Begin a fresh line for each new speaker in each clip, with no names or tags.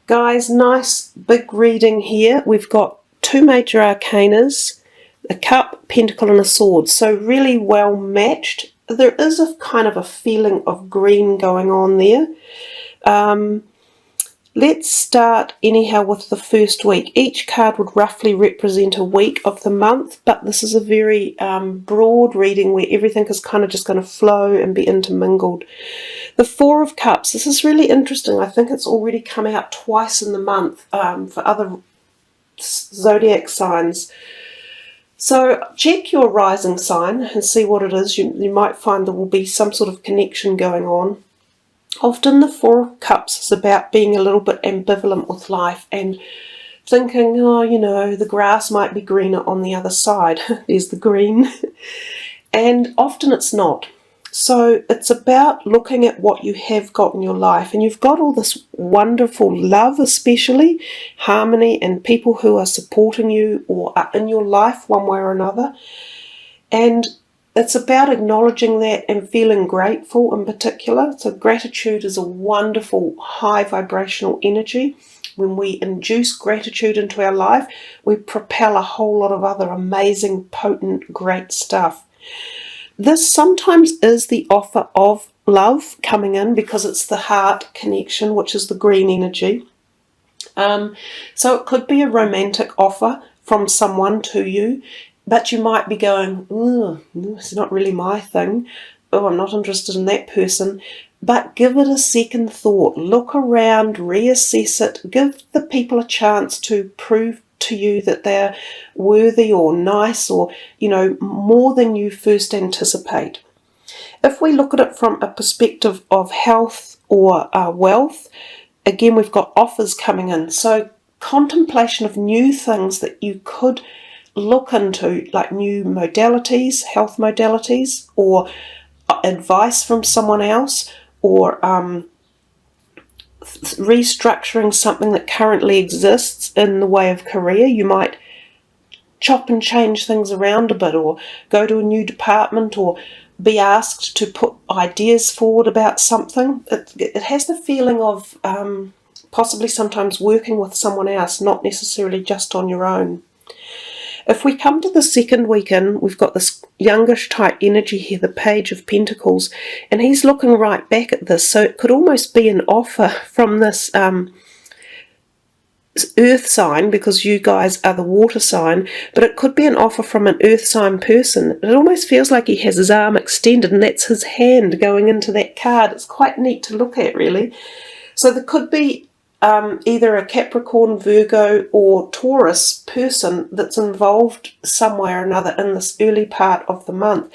Guys, nice big reading here. We've got two major arcanas, a cup, pentacle and a sword. So really well matched. There is a kind of a feeling of green going on there. Let's start anyhow with the first week. Each card would roughly represent a week of the month, but this is a very broad reading where everything is kind of just going to flow and be intermingled. The Four of Cups, this is really interesting. I think it's already come out twice in the month for other zodiac signs. So check your rising sign and see what it is. You might find there will be some sort of connection going on. Often the Four of Cups is about being a little bit ambivalent with life and thinking, oh, you know, the grass might be greener on the other side. There's the green. And often it's not. So it's about looking at what you have got in your life, and you've got all this wonderful love, especially harmony, and people who are supporting you or are in your life one way or another. And it's about acknowledging that and feeling grateful in particular. So gratitude is a wonderful high vibrational energy. When we induce gratitude into our life, we propel a whole lot of other amazing, potent, great stuff. This sometimes is the offer of love coming in because it's the heart connection, which is the green energy. So it could be a romantic offer from someone to you, but you might be going, oh, it's not really my thing. Oh, I'm not interested in that person. But give it a second thought. Look around, reassess it. Give the people a chance to prove to you that they're worthy or nice or, you know, more than you first anticipate. If we look at it from a perspective of health or wealth, again, we've got offers coming in. So contemplation of new things that you could look into, like new modalities, health modalities, or advice from someone else, or restructuring something that currently exists in the way of career. You might chop and change things around a bit, or go to a new department, or be asked to put ideas forward about something. It has the feeling of possibly sometimes working with someone else, not necessarily just on your own. If we come to the second weekend, we've got this youngish type energy here, the Page of Pentacles, and he's looking right back at this. So it could almost be an offer from this earth sign, because you guys are the water sign, but it could be an offer from an earth sign person. It almost feels like he has his arm extended, and that's his hand going into that card. It's quite neat to look at, really. So there could be either a Capricorn, Virgo or Taurus person that's involved some way or another in this early part of the month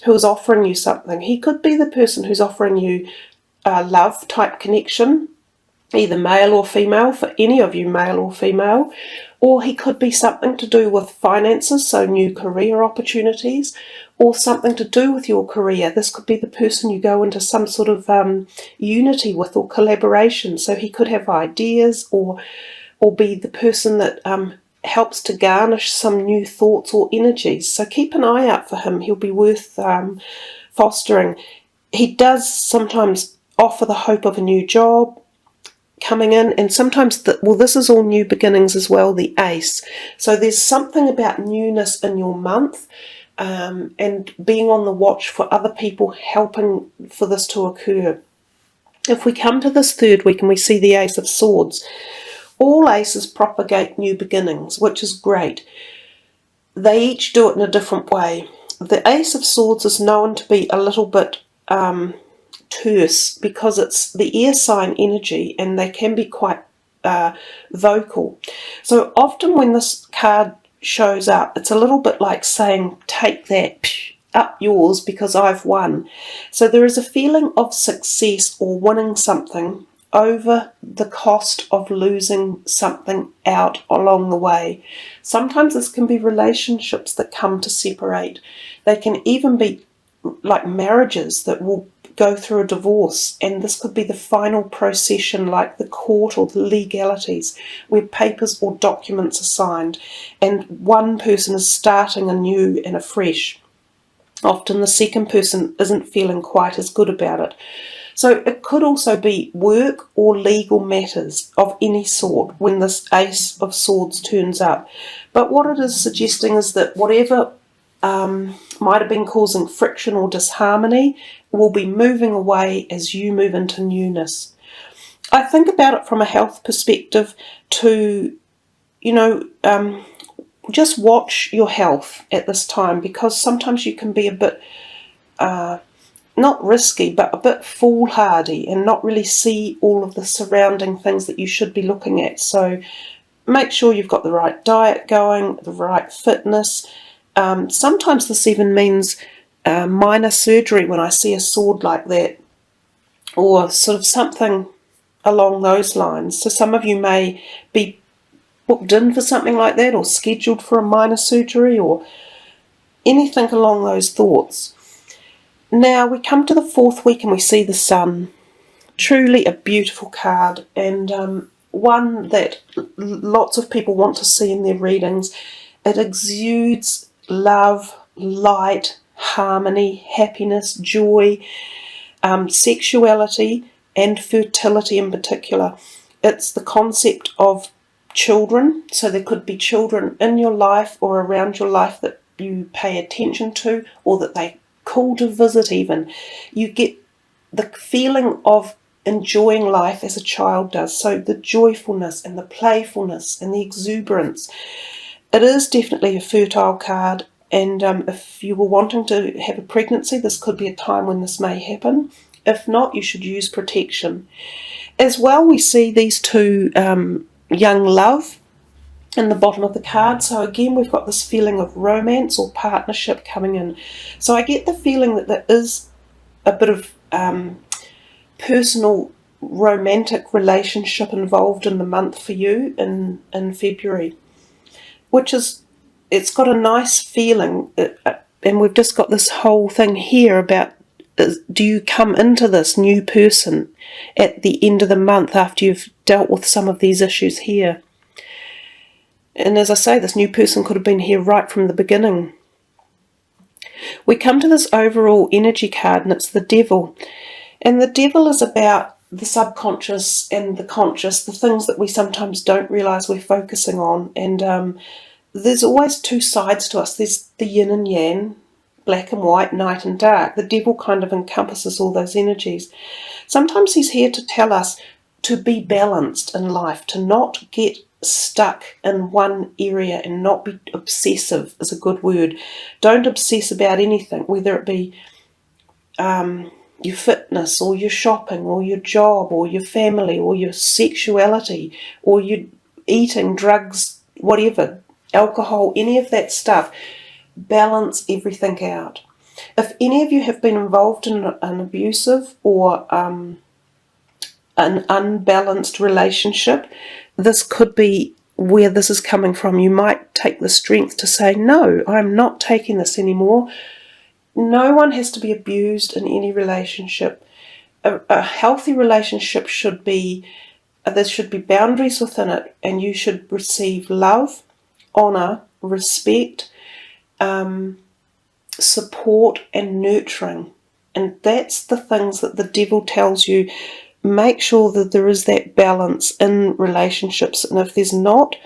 who is offering you something. He could be the person who's offering you a love type connection, either male or female, for any of you, male or female, or he could be something to do with finances, so new career opportunities, or something to do with your career. This could be the person you go into some sort of unity with or collaboration. So he could have ideas, or be the person that helps to garnish some new thoughts or energies. So keep an eye out for him. He'll be worth fostering. He does sometimes offer the hope of a new job coming in, and sometimes this is all new beginnings as well, the Ace. So there's something about newness in your month, and being on the watch for other people helping for this to occur. If we come to this third week and we see the Ace of Swords, all aces propagate new beginnings, which is great. They each do it in a different way. The Ace of Swords is known to be a little bit terse because it's the air sign energy, and they can be quite vocal. So often when this card shows up, it's a little bit like saying, take that, up yours, because I've won. So there is a feeling of success or winning something over the cost of losing something out along the way. Sometimes this can be relationships that come to separate. They can even be like marriages that will go through a divorce, and this could be the final procession, like the court or the legalities, where papers or documents are signed and one person is starting anew and afresh. Often the second person isn't feeling quite as good about it. So it could also be work or legal matters of any sort when this Ace of Swords turns up. But what it is suggesting is that whatever might have been causing friction or disharmony will be moving away as you move into newness. I think about it from a health perspective to, just watch your health at this time, because sometimes you can be a bit not risky, but a bit foolhardy and not really see all of the surrounding things that you should be looking at. So make sure you've got the right diet going, the right fitness. Sometimes this even means minor surgery when I see a sword like that, or sort of something along those lines. So some of you may be booked in for something like that, or scheduled for a minor surgery, or anything along those thoughts. Now we come to the 4th week and we see the Sun. Truly a beautiful card, and one that lots of people want to see in their readings. It exudes love, light, harmony, happiness, joy, sexuality, and fertility in particular. It's the concept of children, so there could be children in your life or around your life that you pay attention to, or that they call to visit even. You get the feeling of enjoying life as a child does, so the joyfulness and the playfulness and the exuberance. It is definitely a fertile card, and if you were wanting to have a pregnancy, this could be a time when this may happen. If not, you should use protection. As well, we see these two young love in the bottom of the card. So again, we've got this feeling of romance or partnership coming in. So I get the feeling that there is a bit of personal romantic relationship involved in the month for you in February, which is, it's got a nice feeling. And we've just got this whole thing here about, do you come into this new person at the end of the month after you've dealt with some of these issues here? And as I say, this new person could have been here right from the beginning. We come to this overall energy card, and it's the Devil. And the Devil is about the subconscious and the conscious, the things that we sometimes don't realise we're focusing on. And there's always two sides to us. There's the yin and yang, black and white, night and dark. The Devil kind of encompasses all those energies. Sometimes he's here to tell us to be balanced in life, to not get stuck in one area and not be obsessive is a good word. Don't obsess about anything, whether it be your fitness or your shopping or your job or your family or your sexuality or your eating, drugs, whatever, alcohol, any of that stuff. Balance everything out. If any of you have been involved in an abusive or an unbalanced relationship, this could be where this is coming from. You might take the strength to say, no, I'm not taking this anymore. No one has to be abused in any relationship. A healthy relationship should be, there should be boundaries within it, and you should receive love, honour, respect, support and nurturing. And that's the things that the Devil tells you. Make sure that there is that balance in relationships, and if there's not,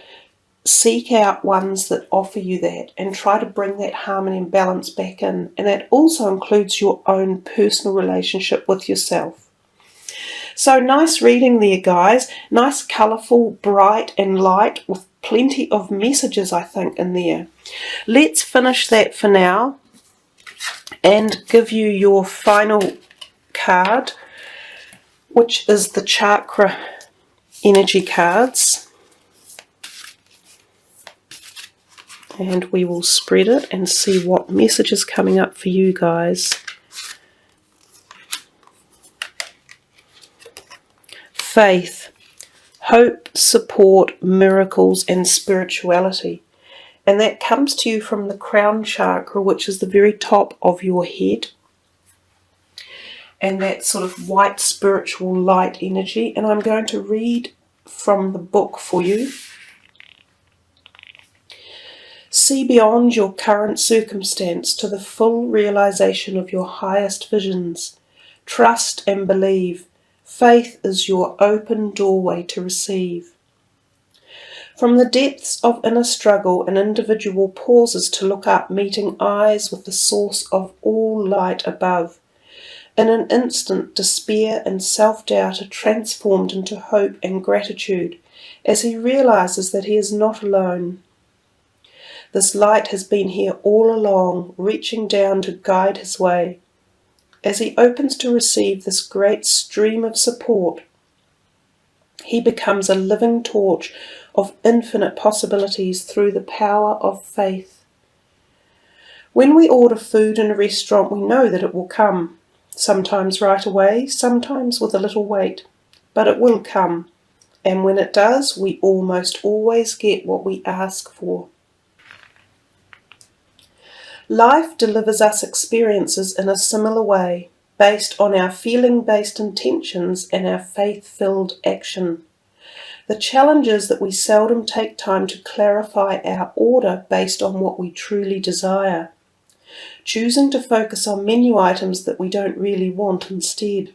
seek out ones that offer you that and try to bring that harmony and balance back in. And that also includes your own personal relationship with yourself. So nice reading there, guys. Nice, colourful, bright and light, with plenty of messages, I think, in there. Let's finish that for now and give you your final card, which is the chakra energy cards. And we will spread it and see what message is coming up for you guys. Faith, hope, support, miracles, and spirituality. And that comes to you from the crown chakra, which is the very top of your head. And that sort of white spiritual light energy. And I'm going to read from the book for you. See beyond your current circumstance to the full realization of your highest visions. Trust and believe. Faith is your open doorway to receive. From the depths of inner struggle, an individual pauses to look up, meeting eyes with the source of all light above. In an instant, despair and self-doubt are transformed into hope and gratitude as he realizes that he is not alone. This light has been here all along, reaching down to guide his way. As he opens to receive this great stream of support, he becomes a living torch of infinite possibilities through the power of faith. When we order food in a restaurant, we know that it will come, sometimes right away, sometimes with a little wait, but it will come, and when it does, we almost always get what we ask for. Life delivers us experiences in a similar way, based on our feeling-based intentions and our faith-filled action. The challenge is that we seldom take time to clarify our order based on what we truly desire, choosing to focus on menu items that we don't really want instead.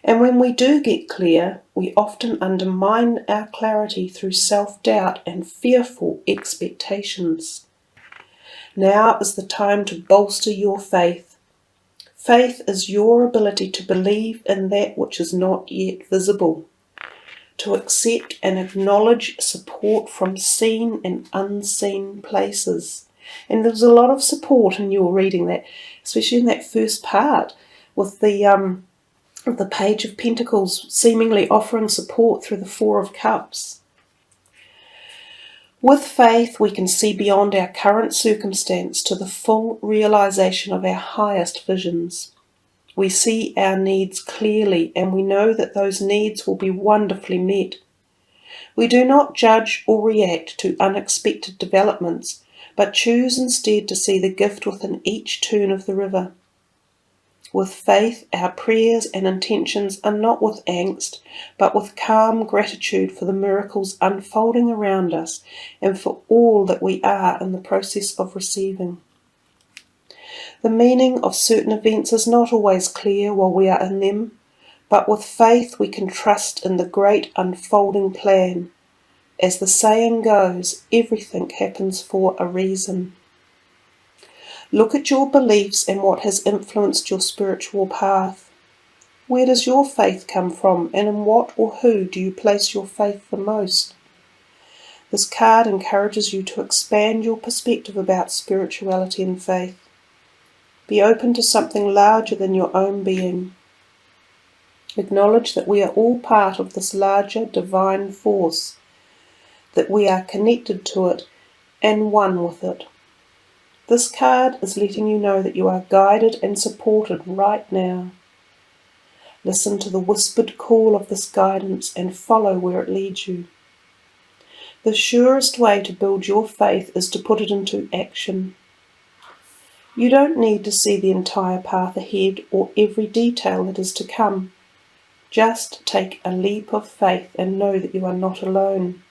And when we do get clear, we often undermine our clarity through self-doubt and fearful expectations. Now is the time to bolster your faith. Faith is your ability to believe in that which is not yet visible, to accept and acknowledge support from seen and unseen places. And there's a lot of support in your reading that, especially in that first part, with the Page of Pentacles seemingly offering support through the Four of Cups. With faith, we can see beyond our current circumstance to the full realization of our highest visions. We see our needs clearly, and we know that those needs will be wonderfully met. We do not judge or react to unexpected developments, but choose instead to see the gift within each turn of the river. With faith, our prayers and intentions are not with angst, but with calm gratitude for the miracles unfolding around us and for all that we are in the process of receiving. The meaning of certain events is not always clear while we are in them, but with faith we can trust in the great unfolding plan. As the saying goes, everything happens for a reason. Look at your beliefs and what has influenced your spiritual path. Where does your faith come from, and in what or who do you place your faith the most? This card encourages you to expand your perspective about spirituality and faith. Be open to something larger than your own being. Acknowledge that we are all part of this larger divine force, that we are connected to it and one with it. This card is letting you know that you are guided and supported right now. Listen to the whispered call of this guidance and follow where it leads you. The surest way to build your faith is to put it into action. You don't need to see the entire path ahead or every detail that is to come. Just take a leap of faith and know that you are not alone.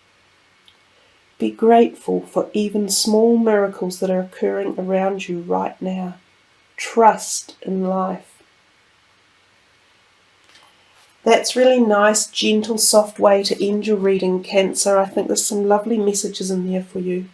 Be grateful for even small miracles that are occurring around you right now. Trust in life. That's really nice, gentle, soft way to end your reading, Cancer. I think there's some lovely messages in there for you.